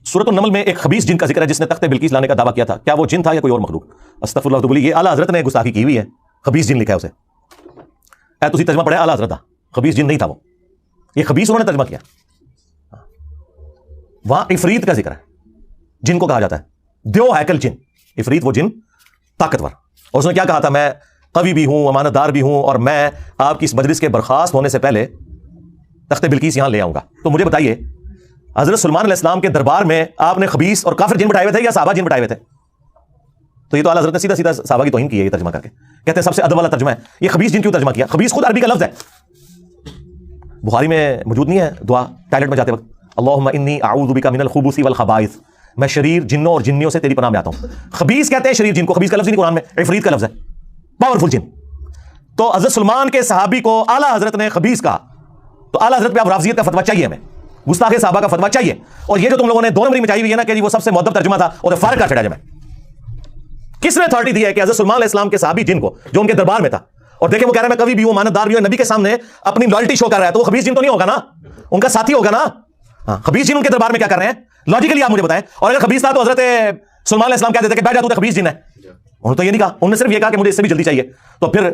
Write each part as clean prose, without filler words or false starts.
سورۃ النمل میں ایک خبیث جن کا ذکر ہے جس نے تخت بلقیس لانے کا دعویٰ کیا تھا. کیا وہ جن تھا یا کوئی اور مخلوق؟ استغفر اللہ. تو بولی یہ اعلیٰ حضرت نے گستاخی کی ہوئی ہے. خبیث جن لکھا ہے اسے. اے تسی ترجمہ پڑھا اعلیٰ حضرت تھا, خبیث جن نہیں تھا وہ. یہ خبیث انہوں نے ترجمہ کیا. وہاں عفریت کا ذکر ہے, جن کو کہا جاتا ہے دیو ہیکل جن. عفریت وہ جن طاقتور, اور اس نے کیا کہا تھا, میں قوی بھی ہوں, امانت دار بھی ہوں, اور میں آپ کی اس مجلس کے برخاست ہونے سے پہلے تخت بلقیس یہاں لے آؤں گا. تو مجھے بتائیے حضرت سلمان علیہ السلام کے دربار میں آپ نے خبیث اور کافر جن بٹھائے ہوئے تھے یا صحابہ جن بٹھائے ہوئے تھے؟ تو یہ تو اعلیٰ حضرت نے سیدھا سیدھا صحابہ کی توہین کی ہے یہ ترجمہ کر کے. کہتے ہیں سب سے ادب والا ترجمہ ہے. یہ خبیث جن کیوں ترجمہ کیا؟ خبیث خود عربی کا لفظ ہے, بخاری میں موجود نہیں ہے دعا ٹوائلٹ میں جاتے وقت, اللہم انی اعوذ بک من الخبث والخبائث, میں شریر جنوں اور جنیوں سے تیری پناہ میں آتا ہوں. خبیث کہتے ہیں شریر جن کو, خبیث کا لفظ نہیں قرآن میں, عفریت کا لفظ ہے, پاورفل جن. تو حضرت سلمان کے صحابی کو اعلیٰ حضرت نے خبیث کہا, تو اعلیٰ حضرت پہ اب رافضیت کا فتویٰ چاہیے ہمیں, گستاخ صحابہ کا فتویٰ چاہیے. اور یہ جو تم لوگوں نے 2 نمبری مچائی ہوئی ہے نا کہ وہ سب سے مؤدب ترجمہ تھا, اور فارغ کر چھڑا جائے. کس نے اتھارٹی دی ہے کہ حضرت سلمان علیہ السلام کے صحابی جن کو جو ان کے دربار میں تھا, اور دیکھیں وہ کہہ رہا ہے میں کبھی بھی ہوں, امانت دار بھی ہوں, نبی کے سامنے اپنی لائلٹی شو کر رہا ہے, تو وہ خبیث جن تو نہیں ہوگا نا, ان کا ساتھی ہوگا نا. ہاں, خبیث جن ان کے دربار میں کیا کر رہے ہیں لاجیکلی آپ مجھے بتائیں. اور اگر خبیث تھا تو حضرت سلمان علیہ السلام کہتے تھے کہ بیٹھ جا تو خبیث جن ہے. انہوں نے تو یہ نہیں کہا, انہوں نے صرف یہ کہا کہ مجھے اس سے بھی جلدی چاہیے. تو پھر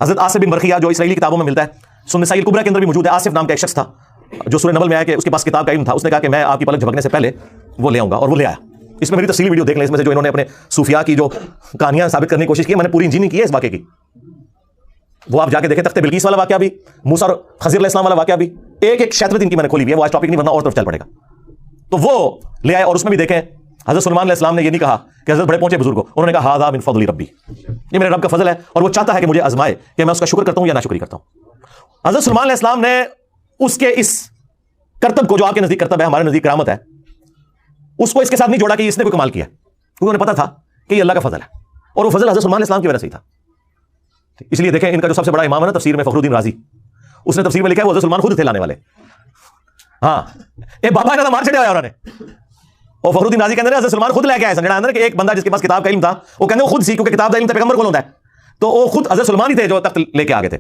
حضرت آصف بن برخیہ جو اسرائیلی کتابوں میں ملتا ہے, سنن نسائی الکبریٰ کے اندر بھی موجود ہے, آصف نام کا ایک شخص تھا جو سورہ نمل میں آیا کہ اس کے پاس کتاب کا علم تھا. اس نے کہا کہ میں آپ کی پلک جھپکنے سے پہلے وہ لے آؤں گا, اور وہ لے آیا. اس میں میری تفصیلی ویڈیو دیکھ لیں, اس میں سے جو انہوں نے اپنے صوفیاء کی جو کہانیاں ثابت کرنے کی کوشش کی, میں نے پوری انجینئرنگ کی ہے اس واقعے کی. وہ آپ جا کے دیکھیں, تخت بلقیس والا واقعہ بھی, موسیٰ اور خضر علیہ السلام والا واقعہ بھی, ایک شیطرت ان کی میں نے کھولی ہوئی ہے. وہ آج ٹاپک نہیں, ورنہ اور طرف چل پڑے گا. تو وہ لے آئے, اور اس میں بھی دیکھیں حضرت سلمان علیہ السلام نے یہ نہیں کہا کہ حضرت بڑے پہنچے بزرگ کو, انہوں نے کہا ھذا من فضل ربی, یہ میرے رب کا فضل ہے, اور وہ چاہتا ہے کہ مجھے آزمائے کہ میں اس کا شکر کرتا ہوں یا ناشکری کرتا ہوں. حضرت سلمان علیہ السلام نے اس کے اس کرتب کو, جو آپ کے نزدیک کرتب ہے, ہمارے نزدیک کرامت ہے, اس کو اس کے ساتھ نہیں جوڑا کہ اس نے کوئی کمال کیا, کیونکہ انہیں پتا تھا کہ یہ اللہ کا فضل ہے, اور وہ فضل حضرت سلمان علیہ السلام کی وجہ سے ہی تھا. اس لیے دیکھیں ان کا جو سب سے بڑا امام ہے نا تفسیر میں, فخر الدین رازی, اس نے تفسیر میں لکھا ہے وہ حضرت سلمان خود تھے لانے والے. ہاں, اے بابا انہوں نے مار چڑھا انہوں نے, اور فخر الدین رازی کہتے ہیں حضرت سلمان خود لے کے آئے سمجھنا اندر کہ ایک بندہ جس کے پاس کتاب کا علم تھا, وہ کہتے ہیں وہ خود سی, کیونکہ کتاب کا علم تو پیغمبر کو ہوتا ہے, تو وہ خود حضرت سلمان ہی تھے جو تخت لے کے آ گئے تھے.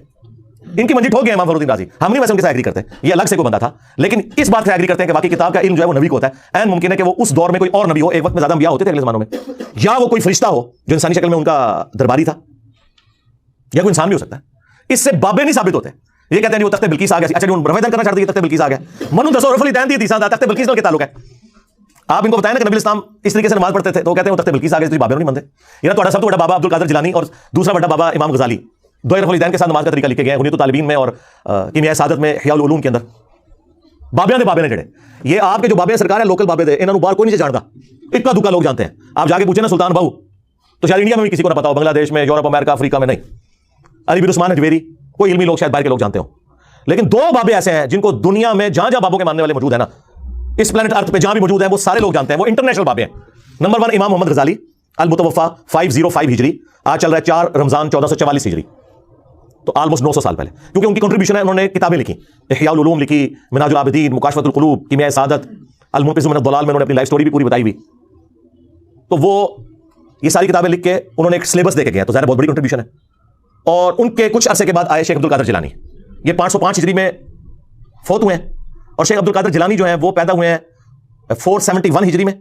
ان کی منجی ٹھوک گئے امام فخر الدین رازی. ہم نہیں ویسے ان کے ساتھ ایگری کرتے, یہ الگ سے کوئی بندہ تھا, لیکن اس بات سے ایگری کرتے ہیں کہ واقعی کتاب کا علم جو ہے وہ نبی کو ہوتا ہے. این ممکن ہے کہ وہ اس دور میں کوئی اور نبی ہو, ایک وقت میں زیادہ انبیاء ہوتے تھے اگلے زمانوں میں, یا وہ کوئی فرشتہ ہو جو انسانی شکل میں ان کا درباری تھا, یا کوئی انسان بھی ہو سکتا ہے. اس سے بابے نہیں ثابت ہوتے. یہ کہتے ہیں وہ تخت بلقیس آ گیا, اچھا روایت کرنا چاہتے ہیں تخت بلقیس آ گیا, منو دسو رفلی دین دی تھی ساتھ تخت بلقیس کے تعلق ہے. آپ ان کو بتائیں نا کہ نبی اسلام اس طریقے سے نماز پڑھتے تھے, تو کہتے ہیں وہ تخت بلقیس آ گئے, بابے نہیں مانتے. یہ تو سب سے بڑا بابا عبد القادر جیلانی اور دوسرا بڑا بابا امام غزالی, دو رفلی دین کے ساتھ نماز کا طریقہ لکھے گئے ہیں غنیۃ الطالبین میں اور کیمیائے سعادت میں, احیاء العلوم کے اندر. بابے نے جڑے یہ آپ کے جو بابے سرکار ہیں لوکل بابے تھے, انہوں نے باہر کوئی نہیں جانتا, اکا دکا لوگ جانتے ہیں. آپ جا کے پوچھیں نا سلطان بہو, تو شاید انڈیا میں بھی کسی کو نہ پتا ہو, بنگلہ دیش میں, یورپ, امریکہ, افریقہ میں نہیں. علی بن عثمان حجویری, کوئی علمی لوگ شاید باہر کے لوگ جانتے ہوں, لیکن 2 بابے ایسے ہیں جن کو دنیا میں جہاں جہاں بابوں کے ماننے والے موجود ہیں نا, اس پلانٹ ارتھ پہ جہاں بھی موجود ہیں, وہ سارے لوگ جانتے ہیں, وہ انٹرنیشنل بابے ہیں. نمبر 1 امام محمد غزالی المتوفا 505 ہجری, آج چل رہا ہے 4 رمضان 1444 ہجری, تو آلموسٹ 900 سال پہلے, کیونکہ ان کی کنٹریبیوشن ہے, انہوں نے کتابیں لکھی, احیاء العلوم لکھی, منہاج العابدین, مکاشفۃ القلوب, کیمیائے سعادت, المنقذ من الضلال میں انہوں نے اپنی لائف سٹوری بھی پوری بتائی ہوئی. تو وہ یہ ساری کتابیں لکھ کے انہوں نے ایک سلیبس دے کے گئے, تو ظاہر بہت بڑی کنٹریبیوشن ہے. اور ان کے کچھ عرصے کے بعد آئے شیخ عبد القادر جیلانی, یہ 505 ہجری میں فوت ہوئے ہیں, اور شیخ عبد القادر جیلانی جو ہیں وہ پیدا ہوئے ہیں 471 ہجری میں,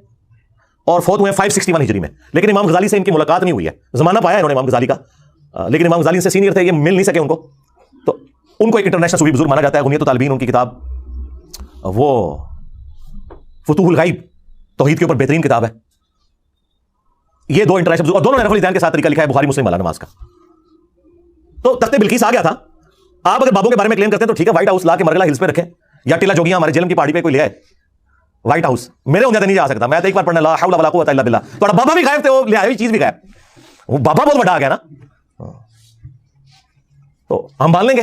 اور فوت ہوئے ہیں 561 ہجری میں. لیکن امام غزالی سے ان کی ملاقات نہیں ہوئی ہے, زمانہ پایا ہے انہوں نے امام غزالی کا, لیکن امام غزالی سے سینئر تھے, یہ مل نہیں سکے ان کو. تو ان کو ایک انٹرنیشنل صوفی بزرگ مانا جاتا ہے. غنیۃ الطالبین ان کی کتاب, وہ فتوح الغیب, توحید کے اوپر بہترین کتاب ہے. یہ 2 انٹرنیشنل بزرگ, اور دونوں نے رفع الدین کے ساتھ طریقہ لکھا ہے, بخاری مسلم والا نماز کا. تو تخت بلقیس آ گیا تھا. آپ اگر بابوں کے بارے میں کلیم کرتے ہیں تو ٹھیک ہے, وائٹ ہاؤس لا کے مرغلہ ہلز پہ رکھیں, یا ٹیلا جوگیاں ہمارے جیلم کی پہاڑی پہ کوئی لے آئے. وائٹ ہاؤس میرے ہوندے نہیں جا سکتا, میں تو ایک بار پڑھنا لا حول ولا قوت الا باللہ, تو بابا بھی غائب تھے, وہ لے آئے چیز بھی غائب, وہ بابا بہت بڑا آ گیا نا. تو ہم مان لیں گے,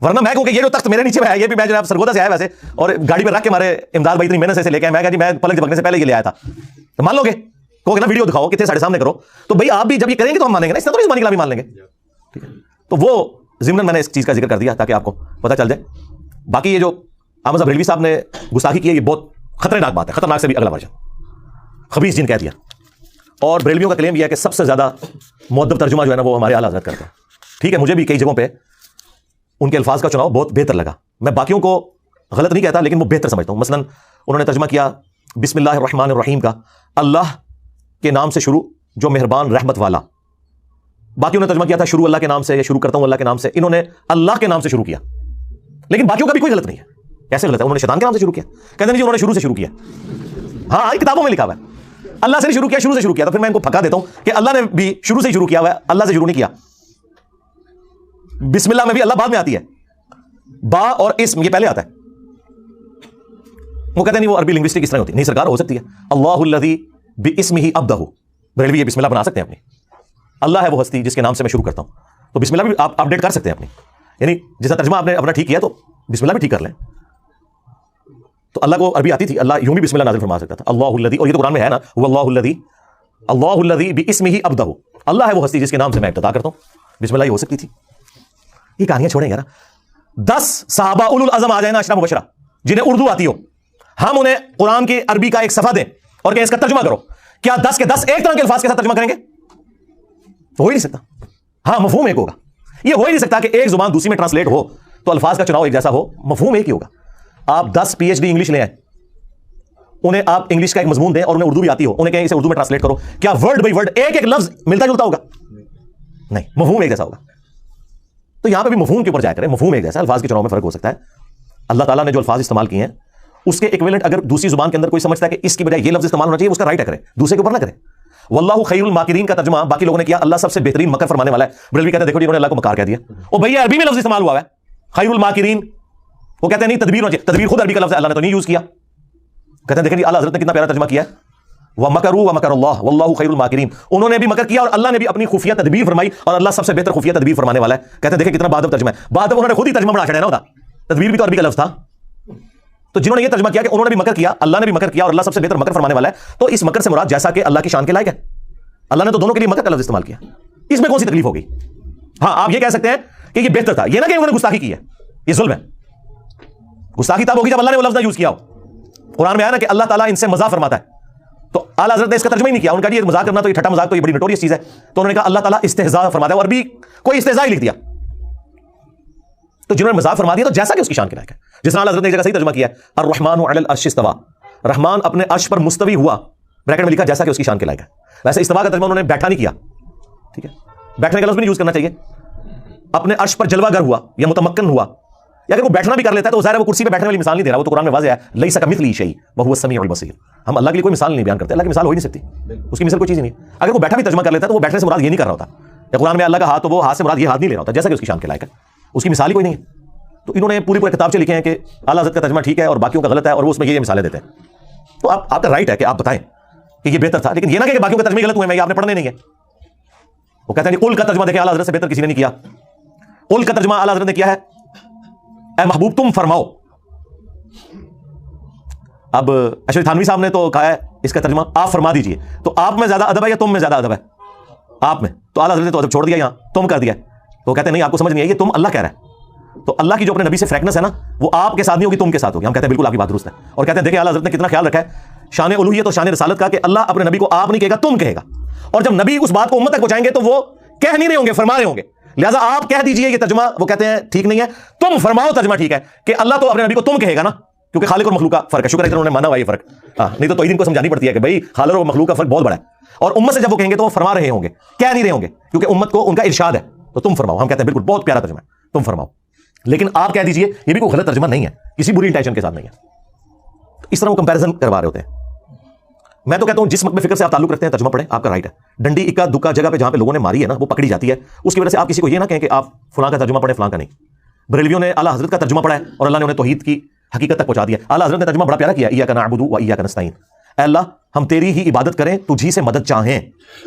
ورنہ میں کہوں کہ یہ جو تخت میرے نیچے میں ہے, یہ بھی میں جناب سرگودا سے آیا ویسے, اور گاڑی پہ رکھ کے ہمارے امداد بھائی اتنی محنت سے لے کے آئے, میں کہا جی میں پلک جھپکنے سے پہلے یہ لے آیا تھا, تو مان لو گے, کہو گے نا ویڈیو دکھاؤ کتنے ساڑھے سامنے کرو, تو بھائی آپ بھی جب یہ کریں گے تو ہم مانیں گے نا, اس طرح تو زبانی کلام مان لیں گے. ٹھیک ہے, تو وہ ضمن میں نے اس چیز کا ذکر کر دیا تاکہ آپ کو پتہ چل جائے. باقی یہ جو احمد صاحب بریلوی صاحب نے گستاخی کی ہے, یہ بہت خطرناک بات ہے, خطرناک سے بھی اگلا ورژن, خبیث جن کہہ دیا. اور بریلویوں کا کلیم یہ ہے کہ سب سے زیادہ مؤدب ترجمہ جو ہے نا وہ ہمارے اعلیٰ حضرت کرتے ہیں. ٹھیک ہے, مجھے بھی کئی جگہوں پہ ان کے الفاظ کا چناؤ بہت بہتر لگا, میں باقیوں کو غلط نہیں کہتا لیکن وہ بہتر سمجھتا ہوں. مثلا انہوں نے ترجمہ کیا بسم اللہ الرحمن الرحیم کا اللہ کے نام سے شروع جو مہربان رحمت والا. باقیوں نے ترجمہ کیا تھا شروع اللہ کے نام سے, یا شروع کرتا ہوں اللہ کے نام سے. انہوں نے اللہ کے نام سے شروع کیا, لیکن باقیوں کا بھی کوئی غلط نہیں ہے. کیسے غلط ہے؟ انہوں نے شیطان کے نام سے شروع کیا. کہتے ہیں جی انہوں نے شروع سے شروع کیا. ہاں کتابوں میں لکھا ہوا ہے اللہ سے نہیں شروع کیا, شروع سے شروع کیا. تو پھر میں ان کو پھکا دیتا ہوں کہ اللہ نے بھی شروع سے شروع کیا ہوا ہے, اللہ سے شروع نہیں کیا. بسم اللہ میں بھی اللہ بعد میں آتی ہے, با اور اسم یہ پہلے آتا ہے. وہ کہتے ہیں نہیں وہ عربی لنگوسٹک اس طرح ہوتی ہے. نہیں سرکار, ہو سکتی ہے. اللہ الذی باسمہ ابدہ, بریلوی یہ بسم اللہ بنا سکتے ہیں اپنی. اللہ ہے وہ ہستی جس کے نام سے میں شروع کرتا ہوں. تو بسم اللہ بھی آپ اپڈیٹ کر سکتے ہیں اپنی, یعنی جیسا ترجمہ آپ نے اپنا ٹھیک کیا تو بسم اللہ بھی ٹھیک کر لیں. تو اللہ کو عربی آتی تھی, اللہ یوں بھی بسم اللہ نازل فرما سکتا تھا. اللہ الذی, اور یہ تو قرآن میں ہے نا, وہ اللہ الذی باسمہ ابدہ, اللہ ہے وہ ہستی جس کے نام سے میں ابتدا کرتا ہوں. بسم اللہ یہ ہو سکتی تھی. یہ کہانیاں چھوڑیں یار. 10 صحابہ اولو العزم آ جائیں نا عشرہ مبشرہ, جنہیں اردو آتی ہو, ہم انہیں قرآن کی عربی کا ایک صفحہ دیں اور کہ اس کا ترجمہ کرو, کیا 10 کے 10 ایک طرح کے الفاظ کے ساتھ ترجمہ کریں گے؟ ہو ہی نہیں سکتا. ہاں مفہوم ایک ہوگا. یہ ہو ہی نہیں سکتا کہ ایک زبان دوسری میں ٹرانسلیٹ ہو تو الفاظ کا چناؤ ایک جیسا ہو, مفہوم ایک ہی ہوگا. آپ 10 PhD انگلش لے آئیں, انہیں آپ انگلش کا ایک مضمون دیں اور انہیں اردو بھی آتی ہو, انہیں کہیں اسے اردو میں ٹرانسلیٹ کرو, کیا ورڈ بائی ورڈ ایک ایک لفظ ملتا جلتا ہوگا؟ نہیں, مفہوم ایک جیسا ہوگا. تو یہاں پہ بھی مفہوم کے اوپر جایا کریں, مفہوم ایک جیسا, الفاظ کے چناؤ میں فرق ہو سکتا ہے. اللہ تعالیٰ نے جو الفاظ استعمال کیے ہیں اس کے ایکویلنٹ اگر دوسری زبان کے اندر کوئی سمجھتا ہے کہ اس کی بجائے یہ لفظ استعمال ہونا چاہیے, اس کا رائٹ ہے کرے, دوسرے کے اوپر نہ کرے. واللہ خیر الماکرین کا ترجمہ باقی لوگوں نے کیا اللہ سب سے بہترین مکر فرمانے والا ہے. بریلوی کہتے ہیں دیکھو جی انہوں نے اللہ کو مکار کہہ دیا. او بھیا عربی میں لفظ استعمال ہوا ہے خیر الماکرین, وہ کہتے ہیں نہیں تدبیر ہونا چاہیے. تدبیر خود عربی کا لفظ ہے, اللہ نے تو نہیں یوز کیا. کہتے ہیں دیکھیں جی اعلیٰ حضرت نے کتنا پیارا ترجمہ کیا ہے, وَمَكَرُوا وَمَكَرَ اللَّهُ وَاللَّهُ خَيْرُ الْمَاكِرِينَ. انہوں نے بھی مکر کیا اور اللہ نے بھی اپنی خفیہ تدبیر فرمائی, اور اللہ سب سے بہتر خفیہ تدبیر فرمانے والا ہے. کہتے ہیں دیکھیں کتنا بادب ترجمہ ہے. بادب انہوں نے خود ہی ترجمہ بنا چھڑا نا, ہوتا تدبیر بھی تو عربی کا لفظ تھا. تو جنہوں نے یہ ترجمہ کیا کہ انہوں نے بھی مکر کیا, اللہ نے بھی مکر کیا, اور اللہ سب سے بہتر مکر فرمانے والا ہے, تو اس مکر سے مراد جیسا کہ اللہ کی شان کے لائق ہے. اللہ نے تو دونوں کے لیے مکر کا لفظ استعمال کیا, اس میں کون سی تکلیف ہوگی؟ ہاں آپ یہ کہہ سکتے ہیں کہ یہ بہتر تھا, یہ نہ کہ انہوں نے گستاخی کی ہے, یہ ظلم ہے. گستاخی تب ہوگی جب اللہ نے وہ لفظ نہ یوز کیا ہو. قرآن میں آیا نا کہ اللہ تعالیٰ ان سے مزاح فرماتا ہے, تو اعلیٰ حضرت نے اس کا ترجمہ ہی نہیں کیا. ان کا یہ مذاق کرنا تو یہ ٹھٹا مذاق تو یہ بڑی نوٹریس چیز ہے. تو انہوں نے کہا اللہ تعالیٰ استہزاء فرماتا ہے, اور بھی کوئی استہزاء ہی لکھ دیا. تو جنہوں نے مذاق فرما دیا تو جیسا کہ اس کی شان کے لائق ہے, جس طرح اعلیٰ حضرت نے ایک جگہ صحیح ترجمہ کیا ہے الرحمن علی العرش استوى, رحمان اپنے عرش پر مستوی ہوا, بریکٹ میں لکھا جیسا کہ اس کی شان کے لائق ہے. ویسے استوا کا ترجمہ انہوں نے بیٹھا نہیں کیا, ٹھیک ہے, بیٹھنے کا لفظ بھی نہیں یوز کرنا چاہیے. اپنے عرش پر جلوہ گر ہوا یا متمکن ہوا, یا اگر وہ بیٹھنا بھی کر لیتا ہے تو ظاہر ہے وہ کرسی پہ بیٹھنے والی مثال نہیں دے رہا, وہ تو قرآن میں واضح ہے لیس کمثلہ شیء وہو السمیع البصیر. ہم اللہ کے لیے کوئی مثال نہیں بیان کرتے, اللہ کی مثال ہو ہی نہیں سکتی, اس کی مثال کوئی چیز ہی نہیں. اگر وہ بیٹھا بھی ترجمہ کر لیتا ہے تو وہ بیٹھنے سے مراد یہ نہیں کر رہا ہوتا. یا قرآن میں اللہ کا ہاتھ, تو وہ ہاتھ سے مراد یہ ہاتھ نہیں لے رہا ہوتا جیسا کہ اس کی شان کے لائق ہے, اس کی مثال ہی کوئی نہیں ہے. تو انہوں نے پوری کتاب سے لکھے ہیں کہ اعلیٰ حضرت کا ترجمہ ٹھیک ہے اور باقیوں کا غلط ہے, اور وہ اس میں یہ مثالیں دیتے ہیں. تو آپ کا رائٹ ہے کہ آپ بتائیں کہ یہ بہتر تھا, لیکن یہ نہ کہ باقیوں کا ترجمے غلط ہوئے ہیں, یہ آپ نے پڑھنے نہیں ہے. وہ کہتے ہیں کہ قل کا ترجمہ دیکھیں اعلیٰ حضرت سے بہتر کسی نے نہیں کیا. قل کا ترجمہ اعلیٰ حضرت نے کیا ہے اے محبوب تم فرماؤ. اب اشرف تھانوی صاحب نے تو کہا ہے اس کا ترجمہ آپ فرما دیجئے, تو آپ میں زیادہ ادب ہے یا تم میں زیادہ ادب ہے؟ آپ میں. تو اعلیٰ حضرت نے تو ادب چھوڑ دیا, یہاں تم کر دیا. تو کہتے ہیں نہیں آپ کو سمجھ نہیں ہے, یہ تم اللہ کہہ رہا ہے. تو اللہ کی جو اپنے نبی سے فریکنس ہے نا, وہ آپ کے ساتھ نہیں ہوگی, تم کے ساتھ ہوگی. ہم کہتے ہیں بالکل آپ کی بات درست ہے, اور کہتے ہیں دیکھیں اعلیٰ حضرت نے کتنا خیال رکھا ہے شان الوہیت اور شان رسالت کا, کہ اللہ اپنے نبی کو آپ نہیں کہے گا, تم کہے گا. اور جب نبی اس بات کو امت تک پہنچائیں گے تو وہ کہہ نہیں رہے ہوں گے, فرما رہے ہوں گے. لہٰذا آپ کہہ دیجئے یہ ترجمہ, وہ کہتے ہیں ٹھیک نہیں ہے, تم فرماؤ ترجمہ ٹھیک ہے, کہ اللہ تو اپنے نبی کو تم کہے گا نا, کیونکہ خالق اور مخلوق کا فرق ہے. شکر ہے کہ انہوں نے مانا ہوا یہ فرق, نہیں تو ان کو سمجھانی پڑتی ہے کہ بھائی خالق اور مخلوق کا فرق بہت بڑا ہے. اور امت سے جب وہ کہیں گے تو وہ فرما رہے ہوں گے, کہہ نہیں رہے ہوں گے, کیونکہ امت کو ان کا ارشاد ہے, تو تم فرماؤ. ہم کہتے ہیں بالکل بہت پیارا ترجمہ ہے, تم فرماؤ. لیکن آپ کہہ دیجئے, یہ بھی کوئی غلط ترجمہ نہیں ہے, کسی بری انٹینشن کے ساتھ نہیں ہے. اس طرح وہ کمپیریزن کروا رہے ہوتے ہیں. میں تو کہتا ہوں جس مکتب فکر سے آپ تعلق رکھتے ہیں ترجمہ پڑھیں, آپ کا رائٹ ہے. ڈنڈی اکا دکا جگہ پہ جہاں پہ لوگوں نے ماری ہے نا, وہ پکڑی جاتی ہے. اس کی وجہ سے آپ کسی کو یہ نہ کہیں کہ آپ فلاں کا ترجمہ پڑھیں, فلاں کا نہیں. بریلویوں نے اعلیٰ حضرت کا ترجمہ پڑھا ہے اور اللہ نے انہیں توحید کی حقیقت تک پہنچا دیا. اعلیٰ حضرت نے ترجمہ بڑا پیارا کیا, ایاک نعبد و ایاک نستعین. اے اللہ ہم تیری ہی عبادت کریں, تجھی سے مدد چاہیں.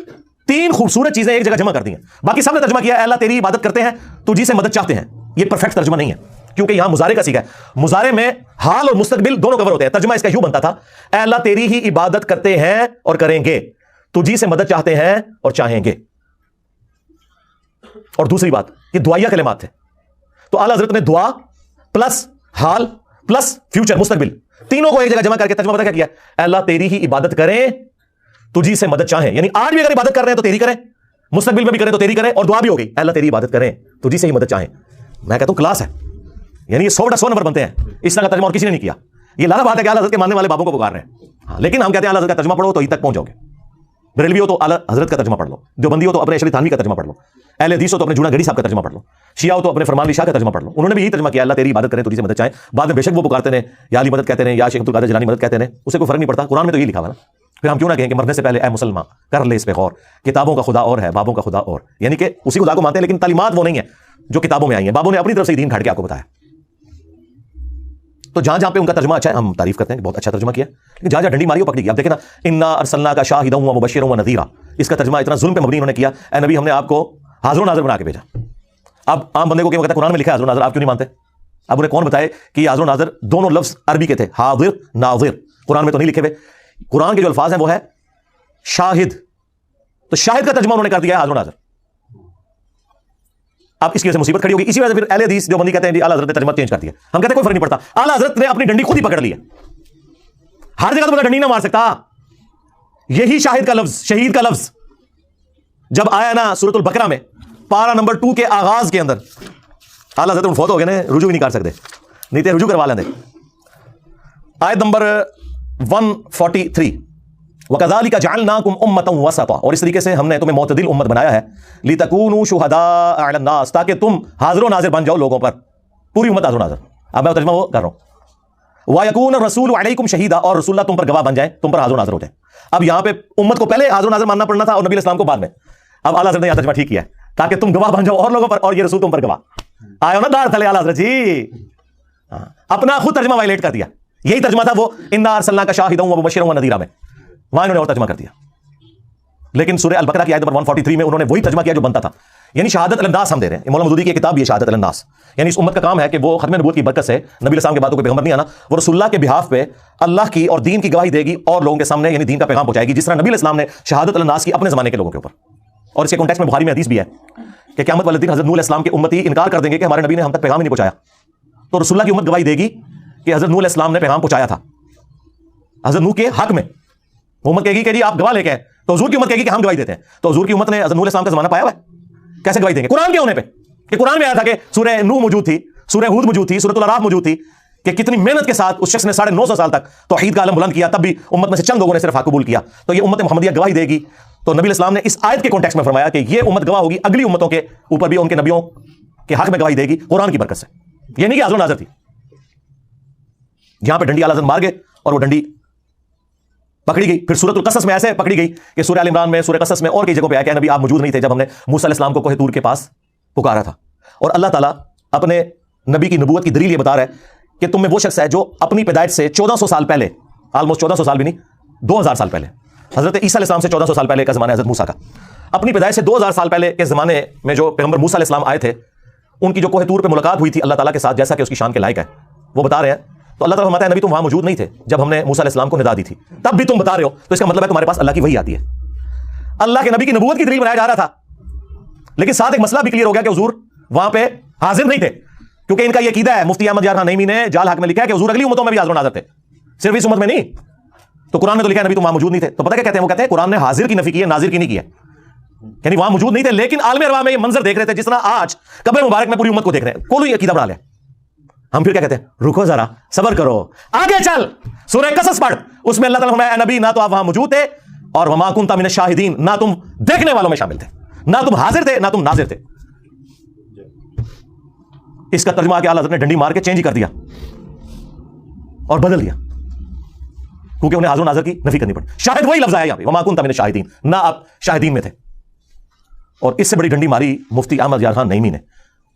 3 خوبصورت چیزیں ایک جگہ جمع کر دی ہیں. باقی سب نے ترجمہ کیا اے اللہ تیری عبادت کرتے ہیں, تجھی سے مدد چاہتے ہیں. یہ پرفیکٹ ترجمہ نہیں ہے, کیونکہ یہاں مضارع کا سیکھا ہے. مضارع میں حال اور مستقبل دونوں کور ہوتے ہیں. ترجمہ اس کا یوں بنتا تھا اے اللہ تیری ہی عبادت کرتے ہیں اور کریں گے, تجھی سے مدد چاہتے ہیں اور چاہیں گے. اور دوسری بات, یہ دعائیہ کلمات تھے. تو اعلیٰ حضرت نے دعا پلس حال پلس فیوچر مستقبل تینوں کو ایک جگہ جمع کر کے ترجمہ پتہ کیا کیا, اے اللہ تیری ہی عبادت کریں, تجھی سے مدد چاہیں. یعنی آج بھی اگر عبادت کر رہے ہیں تو تیری کریں, مستقبل میں بھی کریں تو تیری کریں, اور دعا بھی ہو گئی اے اللہ تیری عبادت کریں, تجھی سے ہی مدد چاہیں. میں کہتا ہوں کلاس ہے, یعنی یہ 100 نمبر بنتے ہیں. اس طرح کا ترجمہ اور کسی نے نہیں کیا. یہ لالا بات ہے کہ اعلیٰ حضرت کے ماننے والے بابوں کو پکار رہے ہیں. ہاں لیکن ہم کہتے ہیں اعلیٰ حضرت کا ترجمہ پڑھو تو عید تک پہنچ جاؤ گے. بریلوی ہو تو اعلیٰ حضرت کا ترجمہ پڑھ لو, دیوبندی ہو تو اپنے اشرف تھانوی کا ترجمہ پڑھ لو, اہل حدیث ہو تو اپنے جونا گڑی صاحب کا ترجمہ پڑھ لو, شیعہ ہو تو اپنے فرمان علی شاہ کا ترجمہ پڑھ لو. انہوں نے بھی یہی ترجمہ کیا, اللہ تیری عبادت کریں, تجھ سے مدد چاہیں. بعد میں بے شک وہ پکارتے ہیں یا علی مدد کہتے ہیں یا شیخ عبد القادر جیلانی مدد کہتے ہیں, اسے کوئی فرق نہیں پڑتا. قرآن میں تو یہ لکھا ہوا نا. پھر ہم کیوں نہ کہیں کہ مرنے سے پہلے اے مسلمان کر لے اس پہ غور, کتابوں کا خدا اور ہے, بابوں کا خدا اور, یعنی کہ اسی خدا کو مانتے ہیں لیکن تعلیمات وہ نہیں ہے جو کتابوں میں آئی ہیں. بابوں نے اپنی طرف سے دین کھاڑ کے آپ کو بتایا. تو جہاں جہاں پہ ان کا ترجمہ اچھا ہے ہم تعریف کرتے ہیں کہ بہت اچھا ترجمہ کیا, لیکن جہاں جہاں ڈنڈی ماری ہو پکڑی گئی. اب دیکھیں نا, انا ارسلنا کا شاہدا و مبشرا و نذیرا, اس کا ترجمہ اتنا ظلم پہ مبنی انہوں نے کیا, اے نبی ہم نے آپ کو حاضر و ناظر بنا کے بھیجا. اب عام بندے کو کیا کہتا ہے قرآن میں لکھا ہے حاضر و ناظر, آپ کیوں نہیں مانتے؟ اب انہیں کون بتائے کہ یہ حاضر و ناظر دونوں لفظ عربی کے تھے, حاضر ناظر, قرآن میں تو نہیں لکھے ہوئے. قرآن کے جو الفاظ ہیں وہ ہے شاہد, تو شاہد کا ترجمہ انہوں نے کر دیا ہے حاضر و ناظر. اب اس کی وجہ سے مصیبت کھڑی ہوگی. اسی وجہ سے پھر اہل حدیث جو بندی کہتے ہیں جی اعلیٰ حضرت نے ترجمہ چینج کر دیا. ہم کہتے ہیں کوئی فرق نہیں پڑتا, اعلیٰ حضرت نے اپنی ڈنڈی خود ہی پکڑ لی ہے. ہر جگہ تو بندہ ڈنڈی نہ مار سکتا. یہی شاہد کا لفظ, شہید کا لفظ جب آیا نا سورۃ البقرہ میں پارہ نمبر 2 کے آغاز کے اندر, اعلیٰ حضرت فوت ہو گئے نا, رجوع بھی نہیں کر سکتے, نہیں تو رجوع کروا لیں. آیت نمبر 143, وَكَذَلِكَ جَعَلْنَاكُمْ أُمَّةً وَسَطًا, اور اس طریقے سے ہم نے تمہیں معتدل امت بنایا ہے, لِتَكُونُوا شُهَدَاءَ عَلَى النَّاسِ, تاکہ تم حاضر و ناظر بن جاؤ لوگوں پر, پوری امت حاضر و ناظر. اب میں ترجمہ وہ کر رہا ہوں, وَيَكُونَ الرَّسُولُ عَلَيْكُمْ شَهِيدًا, اور رسول اللہ تم پر گواہ بن جائیں, تم پر حاضر و ناظر ہو جائیں. اب یہاں پہ امت کو پہلے حاضر و ناظر ماننا پڑنا تھا اور نبی علیہ السلام کو بعد میں. اب اعلیٰ حضرت نے یہاں ترجمہ ٹھیک کیا ہے تاکہ تم گواہ بن جاؤ اور لوگوں پر, اور یہ رسول تم پر گواہ. آئے ہو نا دار تھلے اعلیٰ حضرت جی, اپنا خود ترجمہ وائلیٹ کر دیا. یہی ترجمہ تھا وہ انا ارسلناک شاہدا و مبشرا و نذیرا میں, وہاں انہوں نے اور ترجمہ کر دیا. لیکن سورہ البقرہ کی آیت نمبر 143 میں انہوں نے وہی ترجمہ کیا جو بنتا تھا, یعنی شہادت الناس ہم دے رہے ہیں. مولانا مودودی کی کتاب بھی ہے شہادت الناس, یعنی اس امت کا کام ہے کہ وہ ختم نبوت کی برکت سے نبی علیہ السلام کے باتوں پہ پیغمبر نہیں آنا, وہ رسول اللہ کے بہاف پہ اللہ کی اور دین کی گواہی دے گی اور لوگوں کے سامنے یعنی دین کا پیغام پہنچائے گی, جس طرح نبی علیہ السلام نے شہادت الناس کی اپنے زمانے کے لوگوں کے اوپر. اور اس کے کانٹیکسٹ میں بخاری میں حدیث بھی ہے کہ قیامت والے دن حضرت نوح علیہ السلام کے امتی انکار کر دیں گے کہ ہمارے نبی نے ہم تک پیغام ہی نہیں پہنچایا, تو رسول اللہ کی امت گواہی دے گی کہ حضرت نوح علیہ السلام نے پیغام پہنچایا تھا حضرت نوح کے حق میں. وہ امت کہے گی کہ جی آپ گواہ لے کے آئے, تو حضور کی امت کہے گی کہ ہم گواہی دیتے ہیں. تو حضور کی امت نے حضرت نوح علیہ السلام کا زمانہ پایا ہوا ہے, کیسے گواہی دیں گے؟ قرآن کے ہونے پہ, کہ قرآن میں آیا تھا کہ سورہ نوح موجود تھی, سورہ ہود موجود تھی, سورۃ الاعراف موجود تھی, کہ کتنی محنت کے ساتھ اس شخص نے 950 سال تک توحید کا علم بلند کیا, تب بھی امت میں سے چند لوگوں نے صرف حق قبول کیا. تو یہ امت محمدیہ گواہی دے گی. تو نبی علیہ السلام نے اس آیت کے کانٹیکسٹ میں فرمایا کہ یہ امت گواہ ہوگی اگلی امتوں کے اوپر بھی, ان کے نبیوں کے حق میں گواہی دے گی قرآن کی برکت سے. یہ نہیں کہ حاضر و ناظر تھی. جہاں پہ ڈنڈی اعلیٰ حضرت مار گئے اور وہ ڈنڈی پکڑی گئی. پھر سورۃ القصص میں ایسے پکڑی گئی کہ سورہ ال عمران میں, سورہ قصص میں اور کئی جگہوں پہ آیا کہ نبی آپ موجود نہیں تھے جب ہم نے موسیٰ علیہ السلام کو کوہ طور کے پاس پکارا تھا. اور اللہ تعالیٰ اپنے نبی کی نبوت کی دلیل یہ بتا رہا ہے کہ تم میں وہ شخص ہے جو اپنی پیدائش سے 1400 سال پہلے, آلموسٹ 1400 سال بھی نہیں, 2000 سال پہلے, حضرت عیسیٰ علیہ السلام سے 1400 سال پہلے کا زمانہ حضرت موسیٰ کا, اپنی پیدائش سے 2000 سال پہلے کے زمانے میں جو پیغمبر موسیٰ علیہ السلام آئے تھے, ان کی جو کوہ طور پہ ملاقات ہوئی تھی اللہ تعالیٰ کے ساتھ, جیسا کہ اس کی شان کے لائق ہے, وہ بتا رہے ہیں. تو اللہ تعالیٰ فرماتا ہے نبی تم وہاں موجود نہیں تھے جب ہم نے موسیٰ علیہ السلام کو ندا دی تھی, تب بھی تم بتا رہے ہو, تو اس کا مطلب ہے تمہارے پاس اللہ کی وحی آتی ہے. اللہ کے نبی کی نبوت کی دلیل بنایا جا رہا تھا, لیکن ساتھ ایک مسئلہ بھی کلیئر ہو گیا کہ حضور وہاں پہ حاضر نہیں تھے, کیونکہ ان کا یہ عقیدہ ہے. مفتی احمد یار خان نعیمی نے جال حق میں لکھا ہے کہ حضور اگلی امتوں میں بھی حاضر و ناظر تھے, صرف اس امت میں نہیں. تو قرآن میں تو لکھا ہے نبی تم وہاں موجود نہیں تھے. تو پتہ کیا کہتے ہیں, وہ کہتے ہیں قرآن نے حاضر کی نفی کی ہے, ناظر کی نہیں کی ہے. یعنی وہاں موجود نہیں تھے لیکن عالم ارواح میں یہ منظر دیکھ رہے تھے جس طرح آج قبر مبارک میں پوری امت کو دیکھ رہے ہیں. کوئی عقیدہ بنا لے. ہم پھر کیا کہتے ہیں, رکو ذرا صبر کرو, آگے چل, سورہ قصص پڑھ, اس میں اللہ تعالیٰ فرمایا اے نبی نہ تو آپ وہاں موجود تھے اور وما کنت من الشاہدین, نہ تم دیکھنے والوں میں شامل تھے, نہ تم حاضر تھے نہ تم ناظر تھے. اس کا ترجمہ کہ اعلیٰ حضرت نے ڈنڈی مار کے چینج کر دیا اور بدل دیا, کیونکہ انہیں حاضر و ناظر کی نفی کرنی پڑی. شاہد وہی لفظ آیا یہاں پہ, وما کنت من الشاہدین, نہ آپ شاہدین میں تھے. اور اس سے بڑی ڈنڈی ماری مفتی احمد یار خان نعیمی نے.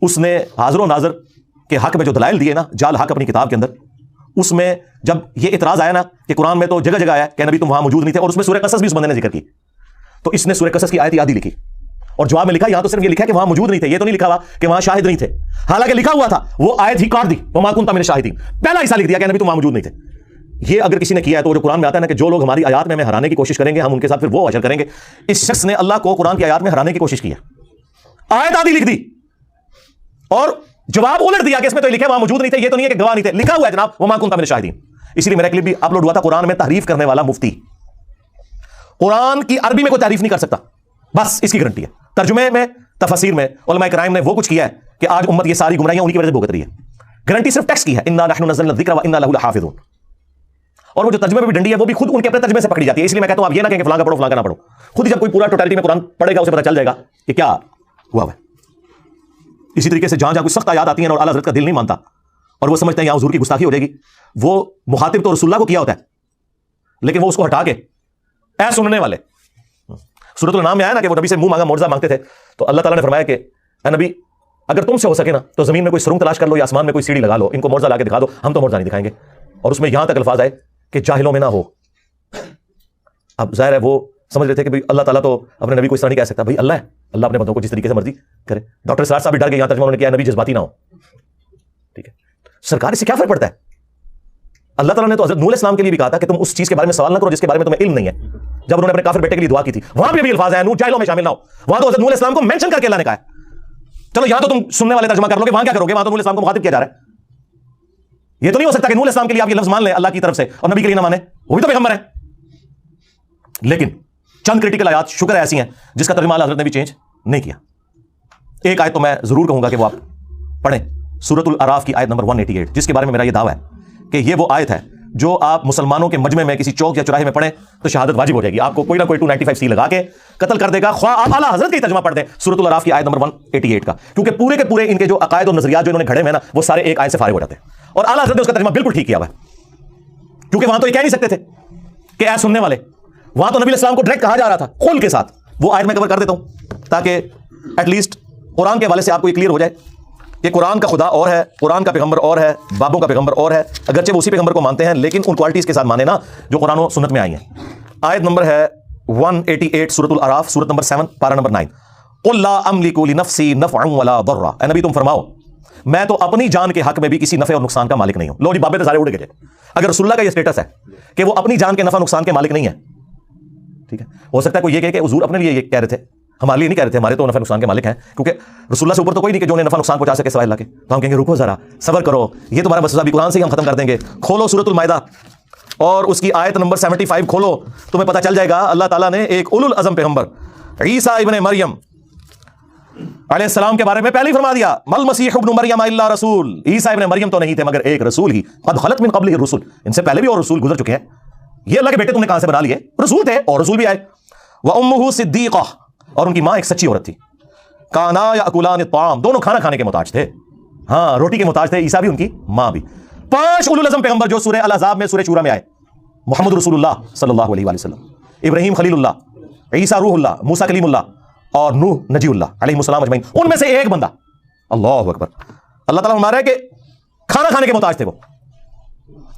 اس نے حاضر و ناظر کے حق میں جو دلائل دیے نا, جال حق اپنی کتاب کے اندر, اس میں جب یہ اعتراض آیا نا کہ قرآن میں تو جگہ جگہ آیا کہ نبی تم وہاں موجود نہیں تھے, اور اس میں سورہ قصص بھی اس بندے نے ذکر کی, تو اس نے سورہ قصص کی آیت یادی لکھی اور جواب میں لکھا یہاں تو صرف یہ لکھا کہ وہاں موجود نہیں تھے, یہ تو نہیں لکھا ہوا کہ وہاں شاہد نہیں تھے, حالانکہ لکھا ہوا تھا. وہ آیت ہی کاٹ دی, وما کنت من الشاہدین, پہلا حصہ لکھ دیا کہ نبی تم وہاں موجود نہیں تھے. یہ اگر کسی نے کیا ہے تو جو قرآن میں آتا ہے نا کہ جو لوگ ہماری آیات میں ہمیں ہرانے کی کوشش کریں گے ہم ان کے ساتھ پھر وہ حشر کریں گے, اس شخص نے اللہ کو قرآن کی آیات میں ہرانے کی کوشش کی ہے, آیت آدھی لکھ دی اور جواب الٹ دیا کہ اس میں تو لکھا وہاں موجود نہیں تھے, یہ تو نہیں ہے کہ گواہ نہیں تھے, لکھا ہوا ہے جناب وما کنت من الشاہدین. اسی لیے میرا کلپ بھی اپلوڈ ہوا تھا, قرآن میں تحریف کرنے والا مفتی قرآن کی عربی میں کوئی تعریف نہیں کر سکتا, بس اس کی گارنٹی ہے. ترجمے میں تفسیر میں علماء کرام نے وہ کچھ کیا ہے کہ آج امت یہ ساری گمراہیاں انہی کی وجہ سے بھگت رہی ہے. گارنٹی صرف ٹیکسٹ کی ہے, انا نحن نزلنا الذکر وانا لہ لحافظون. اور وہ جو ترجمے میں بھی ڈنڈی ہے وہ بھی خود ان کے اپنے ترجمے سے پکڑی جاتی ہے. اس لیے میں کہتا ہوں آپ یہ نہ کہیں کہ فلاں کا پڑھو فلاں کا نہ پڑھو. خود ہی جب کوئی پورا ٹوٹالٹی میں قرآن پڑھے گا اسے پتہ چل جائے گا کہ کیا ہوا ہے. اسی طریقے سے جہاں جہاں کوئی سخت آیات آتی ہیں اور اعلیٰ حضرت کا دل نہیں مانتا اور وہ سمجھتے ہیں یہاں حضور کی گستاخی ہو جائے گی, وہ مخاطب تو رسول اللہ کو کیا ہوتا ہے لیکن وہ اس کو ہٹا کے اے سننے والے. سورۃ الانعام میں آیا نا کہ وہ نبی سے منہ مانگا معجزہ مانگتے تھے, تو اللہ تعالیٰ نے فرمایا کہ اے نبی اگر تم سے ہو سکے نا تو زمین میں کوئی سرنگ تلاش کر لو یا آسمان میں کوئی سیڑھی لگا لو, ان کو معجزہ لا کے دکھا دو, ہم تو معجزہ نہیں دکھائیں گے. اور اس میں یہاں تک الفاظ آئے کہ جاہلوں میں نہ ہو. اب ظاہر ہے وہ سمجھ رہے تھے کہ بھائی اللہ تعالیٰ تو اپنے نبی کو اس طرح نہیں کہہ سکتا, بھائی اللہ ہے, اللہ اپنے بندوں کو جس طریقے سے مرضی کرے. ڈاکٹر سراج صاحب بھی ڈر گئے, یہاں ترجمہ انہوں نے کیا نبی جذباتی نہ ہو. ٹھیک ہے, سرکار اس سے کیا فرق پڑتا ہے؟ اللہ تعالیٰ نے تو حضرت نوح علیہ السلام کے لیے بھی کہا تھا کہ تم اس چیز کے بارے میں سوال نہ کرو جس کے بارے میں تمہیں علم نہیں ہے. جب انہوں نے اپنے کافر بیٹے کے لیے دعا کی تھی وہاں پہ بھی الفاظ ہیں نوح جاہلوں میں شامل نہ ہو. وہاں تو حضرت نوح علیہ السلام کو مینشن کر کے اللہ نے کہا ہے. چلو یہاں تو تم سننے والے ترجمہ کر لو گے, وہاں کیا کرو گے؟ وہاں تو نوح علیہ السلام کو مخاطب کیا جا رہا ہے. یہ تو نہیں ہو سکتا کہ نوح علیہ السلام کے لیے آپ یہ لفظ مان لیں اللہ کی طرف سے اور نبی کے لیے نہ مانیں, وہ بھی تو پیغمبر ہے. لیکن چند کرٹیکل آیات شکر ایسی ہیں جس کا ترجمہ حضرت نے بھی چینج نہیں کیا. ایک آیت تو میں ضرور کہوں گا کہ وہ آپ پڑھیں, سورۃ الاعراف کی آیت نمبر 188, جس کے بارے میں میرا یہ دعویٰ ہے کہ یہ وہ آیت ہے جو آپ مسلمانوں کے مجمع میں کسی چوک یا چوراہے میں پڑھیں تو شہادت واجب ہو جائے گی. آپ کو کوئی نہ کوئی 295 لگا کے قتل کر دے گا, خواہ آپ اعلیٰ حضرت کا ہی ترجمہ پڑھ دیں سورۃ الاعراف کی آیت نمبر 188 کا, کیونکہ پورے کے پورے ان کے جو عقائد اور نظریات جو انہوں نے گھڑے میں نا وہ سارے ایک آیت سے فارغ ہو جاتے ہیں. اور اعلیٰ حضرت نے اس کا ترجمہ بالکل ٹھیک کیا ہوا ہے, کیونکہ وہاں تو یہ کہہ نہیں سکتے تھے کہ اے سننے والے, وہاں تو نبی علیہ السلام کو ڈائریکٹ کہا جا رہا تھا قول کے ساتھ. وہ آیت میں کور کر دیتا ہوں تاکہ ایٹ لیسٹ قرآن کے حوالے سے آپ کو یہ کلیئر ہو جائے کہ قرآن کا خدا اور ہے, قرآن کا پیغمبر اور ہے, بابوں کا پیغمبر اور ہے. اگرچہ وہ اسی پیغمبر کو مانتے ہیں لیکن ان کوالٹیز کے ساتھ مانے نا جو قرآن و سنت میں آئی ہیں. آیت نمبر ہے 188 سورۃ الاعراف, سورۃ نمبر 7 پارہ نمبر 9. قل لا املک لنفسی نفعا ولا ضرا, اے نبی تم فرماؤ میں تو اپنی جان کے حق میں بھی کسی نفع اور نقصان کا مالک نہیں ہوں. لو جی بابے تو سارے اڑ گئے. اگر رسول اللہ کا یہ اسٹیٹس ہے کہ وہ اپنی جان کے نفع نقصان کے مالک نہیں ہے, ٹھیک ہے, ہو سکتا ہے کوئی یہ کہے کہ حضور اپنے لیے یہ کہہ رہے تھے, ہمارے لیے نہیں کہہ رہے تھے, ہمارے تو نفع نقصان کے مالک ہیں, کیونکہ رسول اللہ سے اوپر تو کوئی نہیں کہ جو انہیں نفع نقصان پہنچا سکے سوائے اللہ کے. تو ہم کہیں گے رکو ذرا صبر کرو, یہ تمہارا مسئلہ بھی قرآن سے ہی ہم ختم کر دیں گے. کھولو سورۃ المائدہ اور اس کی آیت نمبر 75 کھولو, تمہیں پتہ چل جائے گا اللہ تعالیٰ نے ایک اولو العزم پیغمبر عیسیٰ ابن مریم علیہ السلام کے بارے میں پہلے ہی فرما دیا, مل مسیح ابن مریم الا رسول, عیسیٰ ابن مریم تو نہیں تھے مگر ایک رسول ہی, قد خلت من قبلہ الرسل, ان سے پہلے بھی اور رسول گزر چکے ہیں. یہ اللہ کے بیٹے تم نے کہاں سے بنا لیے؟ رسول تھے اور رسول بھی آئے. وامہ صدیقہ, اور ان کی ماں ایک سچی عورت تھی. کانا یاکلان الطعام, دونوں کھانا کھانے کے محتاج تھے, ہاں روٹی کے محتاج تھے, عیسیٰ بھی ان کی ماں بھی. 5 اولو العزم پیغمبر جو سورہ الاحزاب میں سورہ شورى میں آئے, محمد رسول اللہ صلی اللہ علیہ وآلہ وسلم, ابراہیم خلیل اللہ, عیسیٰ روح اللہ, موسیٰ کلیم اللہ اور نوح نجی اللہ علیہ السلام اجمعین, ان میں سے ایک بندہ, اللہ اکبر, اللہ تعالیٰ ہمارا ہے کہ کھانا کھانے کے محتاج تھے وہ.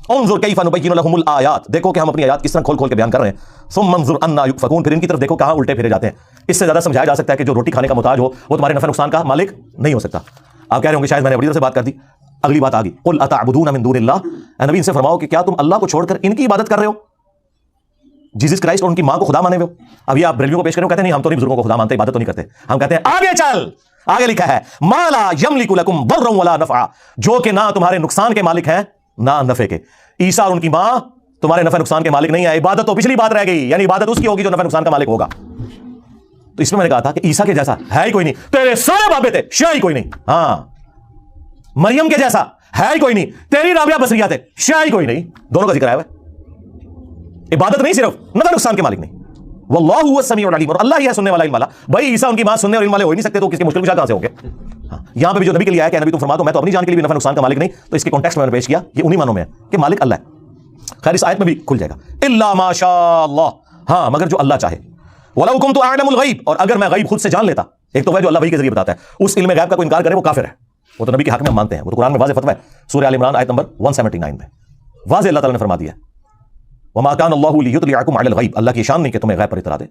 انظر کیف نبین لهم الآیات, دیکھو کہ ہم اپنی آیات کس طرح کھول کھول کے بیان کر رہے ہیں. ثم انظر انا یؤفکون, پھر ان کی طرف دیکھو کہاں الٹے پھیرے جاتے ہیں. اس سے زیادہ سمجھایا جا سکتا ہے کہ جو روٹی کھانے کا محتاج ہو وہ تمہارے نفع نقصان کا مالک نہیں ہو سکتا. آپ کہہ رہے ہوں گے شاید میں نے بڑی طرح سے بات کر دی, اگلی بات آ گئی, قل اتعبدون من دون اللہ, اے نبی ان سے فرماؤ کہ کیا تم اللہ کو چھوڑ کر ان کی عبادت کر رہے ہو, جیسس کرائسٹ اور ان کی ماں کو خدا مانے ہوئے ہو. اب یہ آپ بریلویوں کو پیش کریں, کہتے ہیں نہیں ہم تو نہیں بزرگوں کو خدا مانتے, عبادت تو نہیں کرتے. ہم کہتے ہیں آگے چل, آگے لکھا ہے ما لا یملک لکم ضرا ولا نفعا, جو کہ نہ تمہارے نقصان کے مالک ہیں نہ نفع کے. عیسیٰ اور ان کی ماں تمہارے نفع نقصان کے مالک نہیں ہے. عبادت تو پچھلی بات رہ گئی, یعنی عبادت اس کی ہوگی جو نفع نقصان کا مالک ہوگا. تو اس میں نے کہا تھا کہ عیسیٰ کے جیسا ہے ہی کوئی نہیں, تیرے سارے بابے تھے شاہ ہی کوئی نہیں. ہاں, مریم کے جیسا ہے ہی کوئی نہیں, تیری رابعہ بصریہ تھے شاہ ہی کوئی نہیں. دونوں کا ذکر آیا ہوا ہے. عبادت نہیں صرف, نفع نقصان کے مالک نہیں. واللہ هو السمیع العلیم, اور اللہ ہی ہے سننے والا علم والا. بھائی عیسیٰ ان کی ماں سننے اور علم والے ہو ہی نہیں سکتے تو کس کے مشکل کشا کہاں سے ہوں گے؟ یہاں پہ بھی جو نبی کے لیے آیا کہ نبی تم فرما دو میں تو اپنی جان کے لیے بھی نفع نقصان کا مالک نہیں, تو اس کے کانٹیکسٹ میں نے پیش کیا, یہ انہی معنوں میں ہے کہ مالک اللہ ہے. خیر اس آیت میں بھی کھل جائے گا, الا ما شاء اللہ, ہاں مگر جو اللہ چاہے. ولو کنت اعلم الغیب, اور اگر میں غیب خود سے جان لیتا. ایک تو وہ جو اللہ وحی کے ذریعے بتاتا ہے, اس علم غیب کا کوئی انکار کرے وہ کافر ہے, وہ تو نبی کے حق میں ہم مانتے ہیں, وہ تو قرآن میں واضح فتویٰ ہے. سورہ آل عمران آیت نمبر 179 میں واضح اللہ تعالیٰ نے فرما دیا, وما كان الله ليطلعكم على الغیب, اللہ کی شان نہیں کہ تمہیں غیب پر اطلاع دے,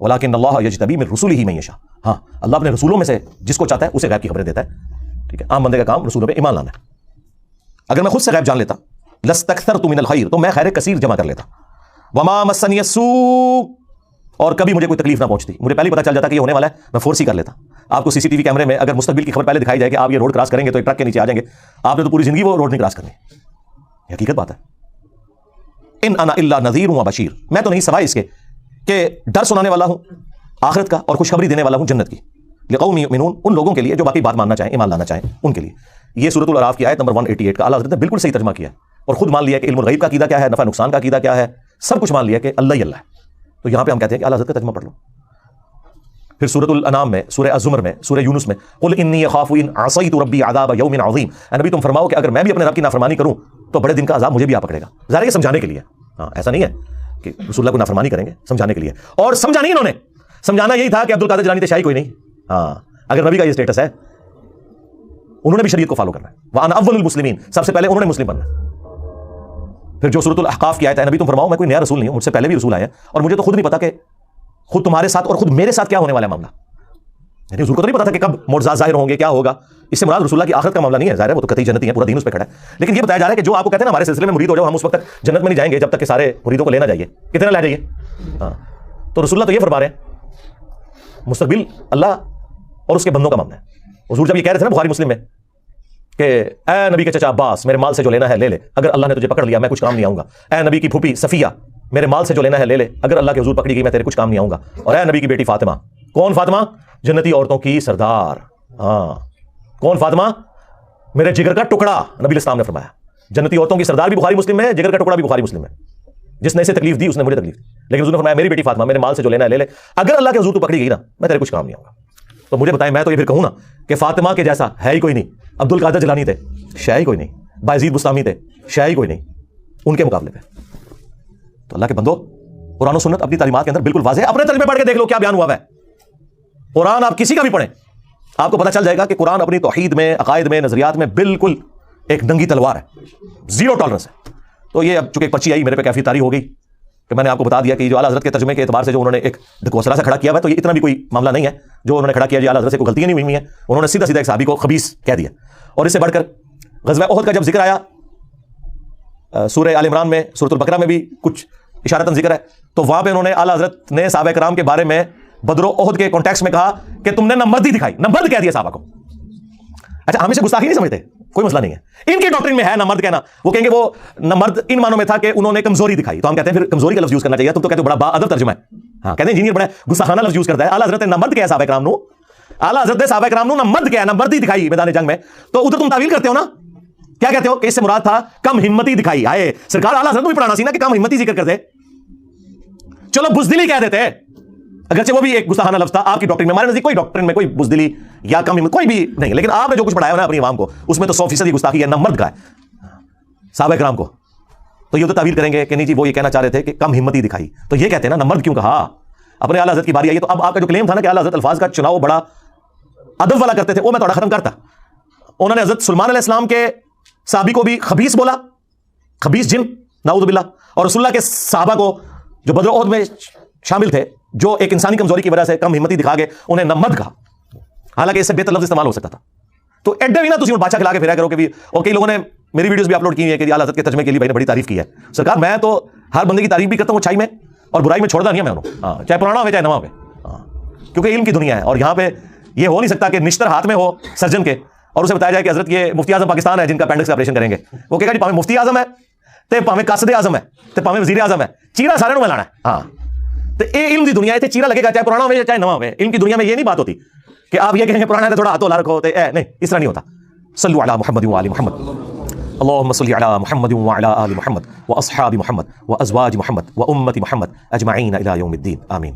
ولكن الله يجتبي من رسله من يشاء, ہاں اللہ اپنے رسولوں میں سے جس کو چاہتا ہے اسے غیب کی خبریں دیتا ہے. ٹھیک ہے, عام بندے کا کام رسولوں پہ ایمان لانا ہے. اگر میں خود سے غیب جان لیتا, لاستكثرت من الخير, تو میں خیر کثیر جمع کر لیتا. وما مسني السوء, اور کبھی مجھے کوئی تکلیف نہ پہنچتی, مجھے پہلے پتہ چل جاتا کہ یہ ہونے والا ہے, میں فورس ہی کر لیتا. آپ کو سی سی ٹی وی کیمرے میں اگر مستقبل کی خبر پہلے دکھائی جائے کہ آپ یہ روڈ کراس کریں گے تو ایک ٹرک کے نیچے آ جائیں گے, آپ نے تو پوری زندگی وہ روڈ نہیں کراس کرنی. یہ حقیقت بات ہے. ان انا الا نذیر و بشیر, میں تو نہیں سوائے اس کے کہ ڈر سنانے والا ہوں آخرت کا اور خوشخبری دینے والا ہوں جنت کی. لقوم یؤمنون, ان لوگوں کے لیے جو باقی بات ماننا چاہیں, ایمان لانا چاہیں ان کے لیے. یہ سورۃ الاعراف کی آیت نمبر 188 کا اعلیٰ حضرت نے بالکل صحیح ترجمہ کیا ہے. اور خود مان لیا کہ علم الغیب کا عقیدہ کیا ہے, نفع نقصان کا عقیدہ کیا ہے, سب کچھ مان لیا کہ اللہ ہی اللہ ہے. تو یہاں پہ ہم کہتے ہیں کہ اعلیٰ حضرت کا ترجمہ پڑھ لو. پھر سورۃ الانعام میں, سورہ الزمر میں, سورہ یونس میں, قل انی اخاف ان عصیت ربی عذاب یوم عظیم, اے نبی تم فرماؤ کہ اگر میں بھی اپنے رب کی نافرمانی کروں تو بڑے دن کا عذاب مجھے بھی آ پکڑے گا. ظاہر ہے یہ سمجھانے کے لیے, ہاں ایسا نہیں ہے کہ رسول اللہ کو نافرمانی کریں گے, سمجھانے کے لیے. اور سمجھا نہیں انہوں نے, سمجھانا یہی تھا کہ عبد القادر جیلانی تو شاہی کوئی نہیں. ہاں اگر نبی کا یہ اسٹیٹس ہے, انہوں نے بھی شریعت کو فالو کرنا ہے. وَأَنَا أَوَّلُ الْمُسْلِمِينَ, سب سے پہلے انہوں نے مسلم بننا ہے. پھر جو سورۃ الاحقاف کی آیت ہے, نبی تم فرماؤ میں کوئی نیا رسول نہیں ہوں, مجھ سے پہلے بھی رسول آئے ہیں اور مجھے تو خود نہیں پتا کہ خود تمہارے ساتھ اور خود میرے ساتھ کیا ہونے والا ہے معاملہ. یعنی حضور کو تو نہیں پتا تھا کہ کب معجزات ظاہر ہوں گے, کیا ہوگا. اس سے مراد رسول اللہ کی آخرت کا معاملہ نہیں ہے, ظاہر ہے وہ تو قطعی جنتی ہے, پورا دین اس پہ کھڑا ہے. لیکن یہ بتایا جا رہا ہے کہ جو آپ کو کہتے ہیں نا ہمارے سلسلے میں مرید ہو جاؤ, ہم اس وقت تک جنت میں نہیں جائیں گے جب تک کہ سارے مریدوں کو لینا جائیے. کتنے لے جائیے. ہاں تو رسول اللہ تو یہ فرما رہے ہیں مستقبل اللہ اور اس کے بندوں کا معاملہ ہے. حضور جب یہ کہہ رہے تھے نا بخاری مسلم میں کہ اے نبی کے چچا عباس میرے مال سے جو لینا ہے لے لے, اگر اللہ نے تجھے پکڑ لیا میں کچھ کام نہیں آؤں گا. اے نبی کی پھوپھی صفیہ میرے مال سے جو لینا ہے لے لے, اگر اللہ کے حضور پکڑی گئی میں تیرے کچھ کام نہیں آؤں گا. اور اے نبی کی بیٹی فاطمہ, کون فاطمہ؟ جنتی عورتوں کی سردار. ہاں کون فاطمہ؟ میرے جگر کا ٹکڑا, نبی اسلام نے فرمایا. جنتی عورتوں کی سردار بھی بخاری مسلم میں ہے, جگر کا ٹکڑا بھی بخاری مسلم میں. جس نے اسے تکلیف دی اس نے مجھے تکلیف دی, لیکن حضور نے فرمایا میری بیٹی فاطمہ میرے مال سے جو لینا ہے لے لے, اگر اللہ کے حضور تو پکڑی گئی نا میں تیرے کچھ کام نہیں آؤں گا. تو مجھے بتائیں, میں تو یہ پھر کہوں نا کہ فاطمہ کے جیسا ہے ہی کوئی نہیں. عبد القادر جیلانی تھے, شیعہ ہی کوئی نہیں. بایزید بستامی تھے, شیعہ ہی کوئی نہیں ان کے مقابلے پہ. تو اللہ کے بندو, قرآن و سنت اپنی تعلیمات کے اندر بالکل واضح ہے. اپنے ترجمے پڑھ کے دیکھ لو کیا بیان ہوا ہے. قرآن آپ کسی کا بھی پڑھیں آپ کو پتہ چل جائے گا کہ قرآن اپنی توحید میں, عقائد میں, نظریات میں بالکل ایک ننگی تلوار ہے, زیرو ٹالرنس ہے. تو یہ اب چونکہ ایک پرچی آئی میرے پہ کافی تاریخ ہو گئی کہ میں نے آپ کو بتا دیا کہ جو اعلیٰ حضرت کے ترجمے کے اعتبار سے جو انہوں نے ایک ڈھکوسلا سا کھڑا کیا ہوا ہے, تو یہ اتنا بھی کوئی معاملہ نہیں ہے جو انہوں نے کھڑا کیا. جو اعلیٰ حضرت سے کوئی غلطیاں نہیں ہوئی ہیں, انہوں نے سیدھا سیدھا ایک صحابی کو خبیث کہہ دیا. اور اس سے بڑھ کر غزوہ احد کا جب ذکر آیا سورہ آل عمران میں, سورۃ البقرہ میں بھی کچھ اشارتاً ذکر ہے, تو وہاں پہ انہوں نے اعلیٰ حضرت نے صحابہ کرام کے بارے میں بدر و احد کے کانٹیکسٹ میں کہا کہ تم نے نہ مردی دکھائی, نہ مرد کہہ دیا صحابہ کو. اچھا ہم اسے گستاخی نہیں سمجھتے, کوئی مسئلہ نہیں ہے. ان کی ڈاکٹرن میں ہے نہ مرد کہنا, وہ کہیں گے وہ نہ مرد ان معنوں میں تھا کہ انہوں نے کمزوری دکھائی, تو ہم کہتے ہیں پھر کمزوری کا لفظ یوز کرنا چاہیے. تم تو کہتے ہو بڑا با ادب ترجمہ ہے. ہاں کہتے ہیں انجینئر بڑا گستاخانہ لفظ یوز کرتا ہے. اعلیٰ حضرت نے نہ مرد کہا صحابہ کرام نو, اعلیٰ حضرت نے صحابہ کرام نو نہ مرد کہا, نہ مردی دکھائی میدان جنگ میں. تو ادھر تم تعویل کرتے ہو نا, کیا کہتے ہو کہ اس سے مراد تھا کم ہمتی دکھائی. آئے سرکار اعلیٰ حضرت کو بھی پڑھانا سی نا کہ کم ہمتی ذکر کرتے, چلو بزدلی کہہ دیتے, اگرچہ وہ بھی ایک گستاخانہ لفظ تھا آپ کی ڈاکٹرن میں. ہمارے نزدیک کوئی ڈاکٹرن میں کوئی بزدلی یا کم ہمت کوئی بھی نہیں, لیکن آپ نے جو کچھ پڑھایا نا اپنی عوام کو اس میں تو 100% گستاخی ہے, نہ مرد کا ہے صحابہ کرام کو. تو یہ تو تعویل کریں گے کہ نہیں جی وہ یہ کہنا چاہ رہے تھے کہ کم ہمتی دکھائی, تو یہ کہتے ہیں نا مرد کیوں کہا. اپنے اعلیٰ حضرت کی باری آئی تو اب آپ کا جو کلیم تھا نا کہ اعلیٰ حضرت الفاظ کا چناؤ بڑا ادب والا کرتے تھے, وہ میں تھوڑا ختم کرتا. انہوں نے حضرت سلمان علیہ السلام کے صحابی کو بھی خبیث بولا, خبیث جن نعوذ باللہ, اور رسول اللہ کے صحابہ کو جو بدر و احد میں شامل تھے جو ایک انسانی کمزوری کی وجہ سے کم ہمتی دکھا گئے, انہیں نہ مرد کہا, حالانکہ اس سے بہتر لفظ استعمال ہو سکتا تھا. تو ایڈے بھی نا تم بادشاہ کھلا کے پھرا کرو کہ بھی, اور کئی لوگوں نے میری ویڈیوز بھی اپلوڈ کی ہیں کہ اعلیٰ حضرت کے ترجمے کے لیے بھائی نے بڑی تعریف کی ہے. سرکار میں تو ہر بندے کی تعریف بھی کرتا ہوں اچھائی میں, اور برائی میں چھوڑتا نہیں ہے میں انہوں, چاہے پرانا ہو چاہے نواں ہو, کیونکہ علم کی دنیا ہے. اور یہاں پہ یہ ہو نہیں سکتا کہ نشتر ہاتھ میں ہو سرجن کے اور اسے بتایا جائے کہ حضرت یہ مفتی اعظم پاکستان ہے جن کا اپینڈکس کا آپریشن کریں گے. وہ کہے گا جی پاویں مفتی اعظم ہے تے پاویں قاصد اعظم ہے تے پاویں وزیر اعظم ہے, چیرا سارے میں لانا ہے. ہاں تو یہ علم کی دنیا ہے, چیرا لگے گا چاہے پرانا ہو چاہے نواں ہو. علم کی دنیا میں یہ نہیں بات ہوتی کہ آپ یہ کہیں گے پرانا ہے تھوڑا ہاتھوں لا رکھو, نہیں اس طرح نہیں ہوتا. صلوا علی محمد و آل محمد, اللهم صل علی محمد وعلى آل محمد واصحاب محمد وازواج محمد وامة محمد اجمعین الی یوم الدین, آمین.